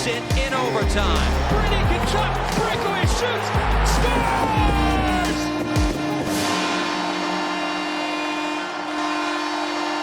takes it in overtime. Brady can cut, breakaway shoots, scores!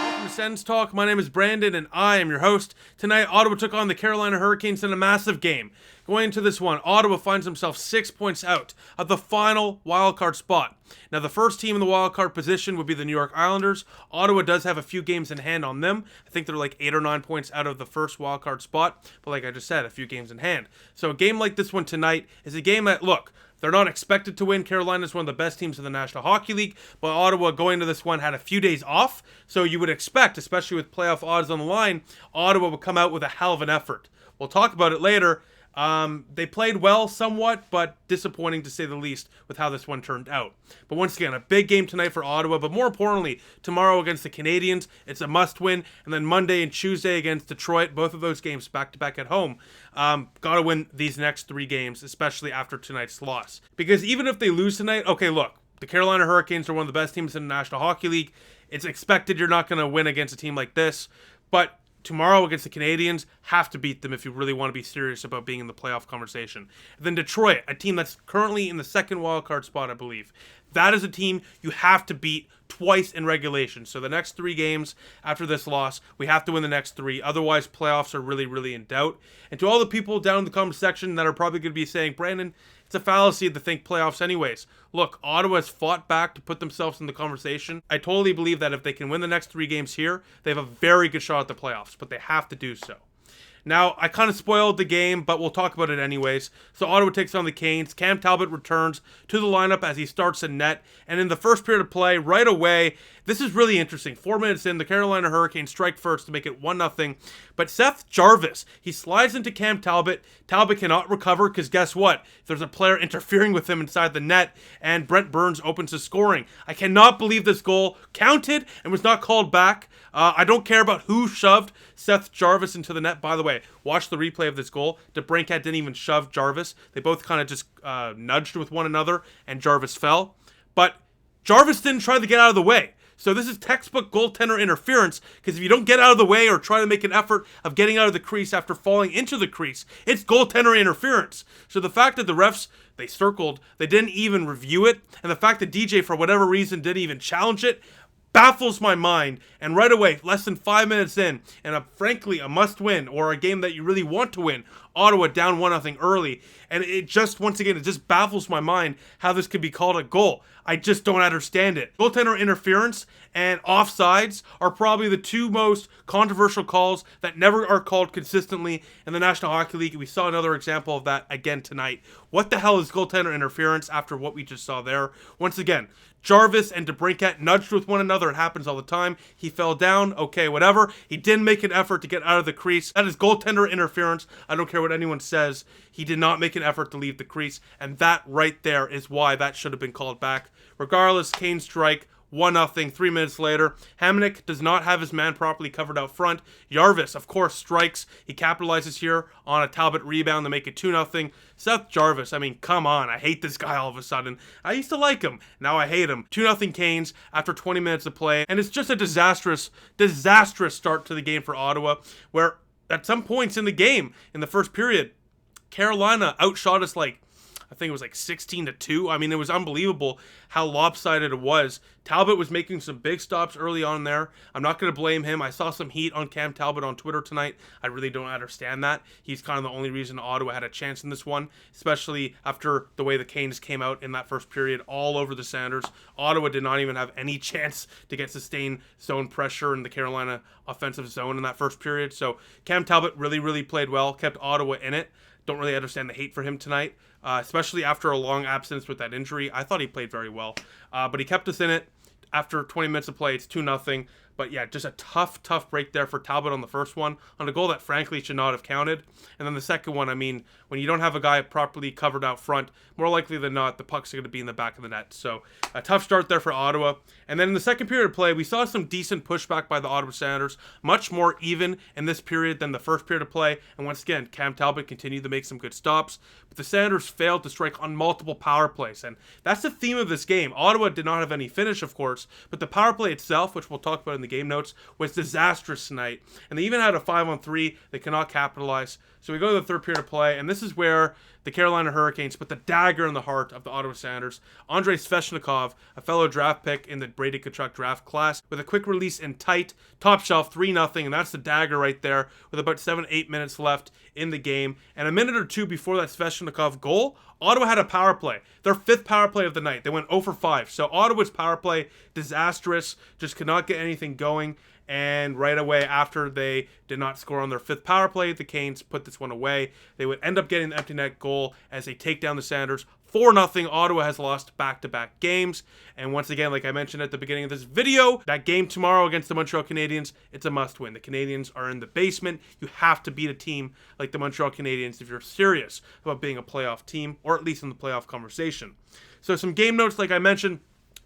Welcome to SENS Talk. My name is Brandon and I am your host. Tonight, Ottawa took on the Carolina Hurricanes in a massive game. Going into this one, Ottawa finds himself 6 points out of the final wildcard spot. Now, the first team in the wildcard position would be the New York Islanders. Ottawa does have a few games in hand on them. I think they're like 8 or 9 points out of the first wildcard spot. But like I just said, a few games in hand. So a game like this one tonight is a game that, look, they're not expected to win. Carolina is one of the best teams in the National Hockey League, but Ottawa going to this one had a few days off, so you would expect, especially with playoff odds on the line, Ottawa would come out with a hell of an effort. We'll talk about it later. They played well somewhat, but disappointing to say the least with how this one turned out. But once again, a big game tonight for Ottawa, but more importantly, tomorrow against the Canadiens, it's a must-win, and then Monday and Tuesday against Detroit, both of those games back-to-back at home. Gotta win these next 3 games, especially after tonight's loss. Because even if they lose tonight, okay, look, the Carolina Hurricanes are one of the best teams in the National Hockey League. It's expected you're not going to win against a team like this, but tomorrow against the Canadiens, have to beat them if you really want to be serious about being in the playoff conversation. And then Detroit, a team that's currently in the second wildcard spot, I believe. That is a team you have to beat twice in regulation. So the next 3 games after this loss, we have to win the next 3. Otherwise, playoffs are really, really in doubt. And to all the people down in the comment section that are probably going to be saying, Brandon, it's a fallacy to think playoffs anyways. Look, Ottawa has fought back to put themselves in the conversation. I totally believe that if they can win the next 3 games here, they have a very good shot at the playoffs, but they have to do so. Now, I kind of spoiled the game, but we'll talk about it anyways. So Ottawa takes on the Canes. Cam Talbot returns to the lineup as he starts in net. And in the first period of play, right away, this is really interesting. 4 minutes in, the Carolina Hurricanes strike first to make it 1-0. But Seth Jarvis, he slides into Cam Talbot. Talbot cannot recover because guess what? There's a player interfering with him inside the net, and Brent Burns opens the scoring. I cannot believe this goal counted and was not called back. I don't care about who shoved Seth Jarvis into the net. By the way, watch the replay of this goal. DeBrincat didn't even shove Jarvis. They both kind of just nudged with one another, and Jarvis fell. But Jarvis didn't try to get out of the way. So this is textbook goaltender interference, because if you don't get out of the way or try to make an effort of getting out of the crease after falling into the crease, it's goaltender interference. So the fact that the refs, they circled, they didn't even review it, and the fact that DJ, for whatever reason, didn't even challenge it, baffles my mind. And right away, less than 5 minutes in, and frankly a must-win, or a game that you really want to win, Ottawa down 1-0 early, and it just, once again, it just baffles my mind how this could be called a goal. I just don't understand it. Goaltender interference and offsides are probably the 2 most controversial calls that never are called consistently in the National Hockey League. We saw another example of that again tonight. What the hell is goaltender interference after what we just saw there? Once again, Jarvis and DeBrincat nudged with one another. It happens all the time. He fell down. Okay, whatever. He didn't make an effort to get out of the crease. That is goaltender interference. I don't care what anyone says. He did not make an effort to leave the crease. And that right there is why that should have been called back. Regardless, Kane strike. 1-0, 3 minutes later. Hamonic does not have his man properly covered out front. Jarvis, of course, strikes. He capitalizes here on a Talbot rebound to make it 2-0. Seth Jarvis, I mean, come on. I hate this guy all of a sudden. I used to like him. Now I hate him. 2-0 Canes after 20 minutes of play. And it's just a disastrous start to the game for Ottawa, where at some points in the game, in the first period, Carolina outshot us like, I think it was like 16-2. I mean, it was unbelievable how lopsided it was. Talbot was making some big stops early on there. I'm not going to blame him. I saw some heat on Cam Talbot on Twitter tonight. I really don't understand that. He's kind of the only reason Ottawa had a chance in this one, especially after the way the Canes came out in that first period all over the Sounders. Ottawa did not even have any chance to get sustained zone pressure in the Carolina offensive zone in that first period. So Cam Talbot really, really played well, kept Ottawa in it. Don't really understand the hate for him tonight, especially after a long absence with that injury. I thought he played very well, but he kept us in it. After 20 minutes of play, it's 2-0. But yeah, just a tough break there for Talbot on the first one, on a goal that frankly should not have counted. And then the second one, I mean, when you don't have a guy properly covered out front, more likely than not, the puck's going to be in the back of the net. So a tough start there for Ottawa. And then in the second period of play, we saw some decent pushback by the Ottawa Senators, much more even in this period than the first period of play. And once again, Cam Talbot continued to make some good stops, but the Senators failed to strike on multiple power plays. And that's the theme of this game. Ottawa did not have any finish, of course, but the power play itself, which we'll talk about in the game notes, was disastrous tonight. And they even had a 5-on-3. They cannot capitalize. So we go to the third period of play, and this is where the Carolina Hurricanes put the dagger in the heart of the Ottawa Senators. Andrei Svechnikov, a fellow draft pick in the Brady Tkachuk draft class, with a quick release and tight, top shelf, 3-0, and that's the dagger right there, with about 7-8 minutes left in the game. And a minute or two before that Svechnikov goal, Ottawa had a power play. Their 5th power play of the night. They went 0 for 5. So Ottawa's power play, disastrous, just could not get anything going. And right away after they did not score on their 5th power play, the Canes put this one away. They would end up getting the empty net goal as they take down the Senators 4-0. Ottawa has lost back-to-back games. And once again, like I mentioned at the beginning of this video, that game tomorrow against the Montreal Canadiens, it's a must-win. The Canadiens are in the basement. You have to beat a team like the Montreal Canadiens if you're serious about being a playoff team, or at least in the playoff conversation. So some game notes, like I mentioned.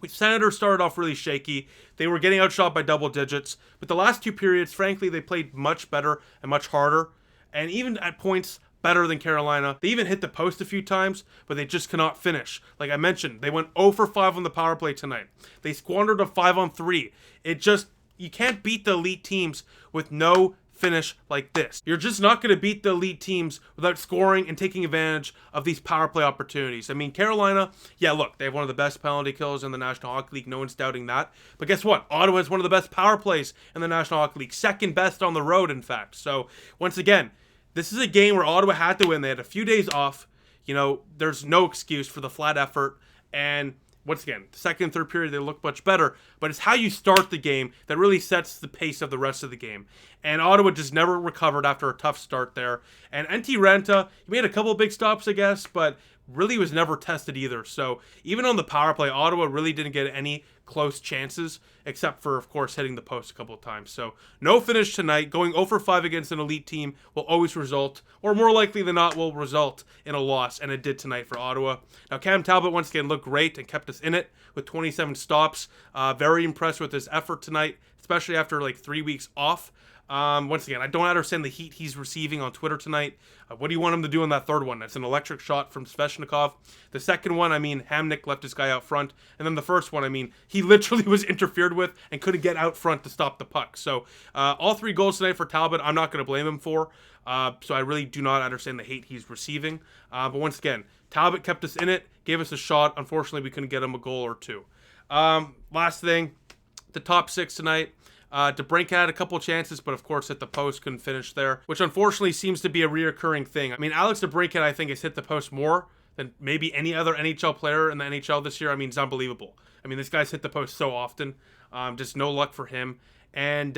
Senators started off really shaky. They were getting outshot by double digits. But the last 2 periods, frankly, they played much better and much harder. And even at points, better than Carolina. They even hit the post a few times, but they just cannot finish. Like I mentioned, they went 0 for 5 on the power play tonight. They squandered a 5-on-3. You can't beat the elite teams with no finish like this. You're just not going to beat the elite teams without scoring and taking advantage of these power play opportunities. I mean, Carolina, yeah, look, they have one of the best penalty kills in the National Hockey League. No one's doubting that. But guess what? Ottawa has one of the best power plays in the National Hockey League. Second best on the road, in fact. So, once again, this is a game where Ottawa had to win. They had a few days off. You know, there's no excuse for the flat effort. And once again, the second and third period, they look much better. But it's how you start the game that really sets the pace of the rest of the game. And Ottawa just never recovered after a tough start there. And NT Renta, he made a couple of big stops, I guess, but really was never tested either. So even on the power play, Ottawa really didn't get any close chances, except for, of course, hitting the post a couple of times. So no finish tonight. Going 0 for 5 against an elite team will always result, or more likely than not, will result in a loss, and it did tonight for Ottawa. Now, Cam Talbot once again looked great and kept us in it with 27 stops. Very impressed with his effort tonight, especially after like 3 weeks off. Once again, I don't understand the heat he's receiving on Twitter tonight. What do you want him to do in that third one? That's an electric shot from Svechnikov. The second one, I mean, Hamnick left his guy out front. And then the first one, I mean, he literally was interfered with and couldn't get out front to stop the puck. So all 3 goals tonight for Talbot, I'm not going to blame him for. So I really do not understand the hate he's receiving. But once again, Talbot kept us in it, gave us a shot. Unfortunately, we couldn't get him a goal or 2. Last thing, the top 6 tonight. DeBrincat had a couple chances, but of course hit the post, couldn't finish there, which unfortunately seems to be a reoccurring thing. I mean, Alex DeBrincat, I think, has hit the post more than maybe any other NHL player in the NHL this year. I mean, it's unbelievable. I mean, this guy's hit the post so often. Just no luck for him. And,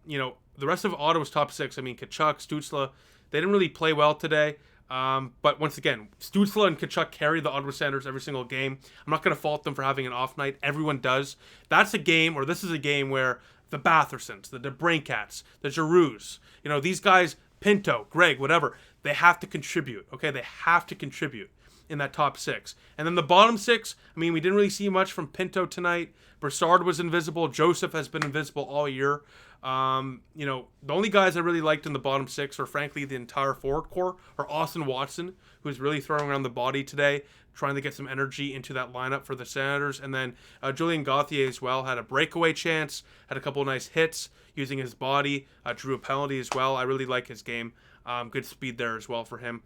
you know, the rest of Ottawa's top 6, I mean, Tkachuk, Stützle, they didn't really play well today. But once again, Stützle and Tkachuk carry the Ottawa Senators every single game. I'm not going to fault them for having an off night. Everyone does. That's a game, or this is a game where the Bathersons, the DeBrincats, the Giroux, you know, these guys, Pinto, Greg, whatever, they have to contribute, okay? They have to contribute in that top 6. And then the bottom 6, I mean, we didn't really see much from Pinto tonight. Broussard was invisible. Joseph has been invisible all year. You know, the only guys I really liked in the bottom 6, or frankly the entire forward core, are Austin Watson, who's really throwing around the body today, trying to get some energy into that lineup for the Senators. And then Julien Gauthier as well had a breakaway chance, had a couple of nice hits using his body, drew a penalty as well. I really like his game. Good speed there as well for him.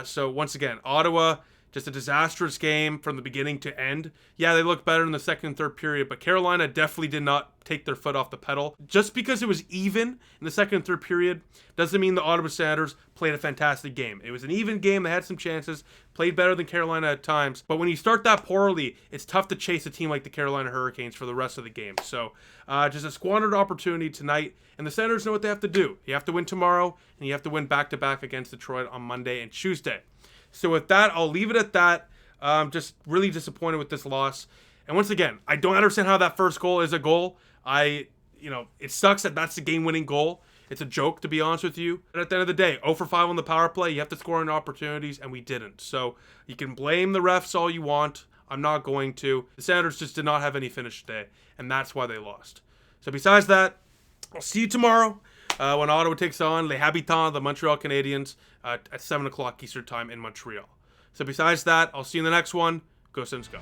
So once again, Ottawa, just a disastrous game from the beginning to end. Yeah, they looked better in the second and third period, but Carolina definitely did not take their foot off the pedal. Just because it was even in the second and third period doesn't mean the Ottawa Senators played a fantastic game. It was an even game. They had some chances, played better than Carolina at times. But when you start that poorly, it's tough to chase a team like the Carolina Hurricanes for the rest of the game. So just a squandered opportunity tonight, and the Senators know what they have to do. You have to win tomorrow, and you have to win back-to-back against Detroit on Monday and Tuesday. So with that, I'll leave it at that. Just really disappointed with this loss. And once again, I don't understand how that first goal is a goal. You know, it sucks that that's the game-winning goal. It's a joke, to be honest with you. But at the end of the day, 0 for 5 on the power play. You have to score in opportunities, and we didn't. So you can blame the refs all you want. I'm not going to. The Senators just did not have any finish today, and that's why they lost. So besides that, I'll see you tomorrow when Ottawa takes on Les Habitants, the Montreal Canadiens, at 7 o'clock Eastern Time in Montreal. So besides that, I'll see you in the next one. Go Sens, go.